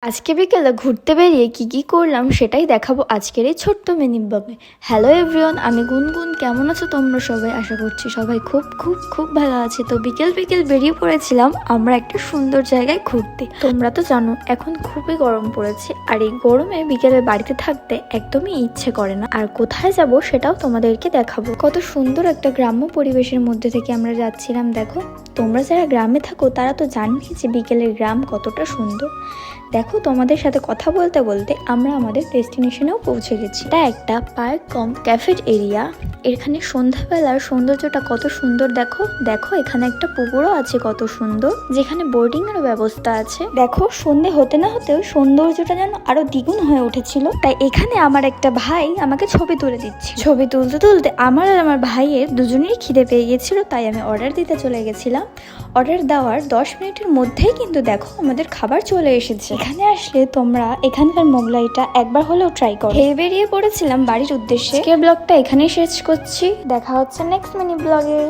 আজকে বিকেলে ঘুরতে বেরিয়ে কি করলাম সেটাই দেখাবো আজকের এই ছোট্ট মিনি ব্লগে। হ্যালো এভরিওয়ান, আমি গুনগুন। কেমন আছো তোমরা সবাই? আশা করছি সবাই খুব খুব খুব ভালো আছে। তো বিকেল বেরিয়ে পড়েছিলাম আমরা একটা সুন্দর জায়গায় ঘুরতে। তোমরা তো জানো এখন খুবই গরম পড়েছে, আর এই গরমে বিকেলে বাড়িতে থাকতে একদমই ইচ্ছে করে না। আর কোথায় যাব সেটাও তোমাদেরকে দেখাবো। কত সুন্দর একটা গ্রাম্য পরিবেশের মধ্যে থেকে আমরা যাচ্ছিলাম। দেখো, তোমরা যারা গ্রামে থাকো তারা তো জানবে যে বিকেলের গ্রাম কতটা সুন্দর। দেখো, তোমাদের সাথে কথা বলতে বলতে আমরা আমাদের ডেস্টিনেশনেও পৌঁছে গেছি। এটা একটা পার্ক কম ক্যাফে এরিয়া। এখানে সন্ধ্যাবেলার সৌন্দর্যটা কত সুন্দর। দেখো দেখো, এখানে একটা পুকুরও আছে কত সুন্দর, যেখানে বোর্ডিং এর ব্যবস্থা আছে। দেখো, সন্ধে হতে না হতেও সৌন্দর্যটা যেন আরো দ্বিগুণ হয়ে উঠেছিল। তাই এখানে আমার একটা ভাই আমাকে ছবি তুলে দিচ্ছে। ছবি তুলতে তুলতে আমার আর আমার ভাইয়ের দুজনেরই খিদে পেয়ে গেছিল, তাই আমি অর্ডার দিতে চলে গেছিলাম। অর্ডার দেওয়ার 10 মিনিটের মধ্যেই কিন্তু দেখো আমাদের খাবার চলে এসেছে। এখানে আসলে তোমরা এখানকার মোগলাইটা একবার হলেও ট্রাই করো। খেয়ে বেরিয়ে পড়েছিলাম বাড়ির উদ্দেশ্যে। আজকের ব্লগটা এখানেই শেষ করছি। দেখা হচ্ছে নেক্সট মিনি ব্লগে।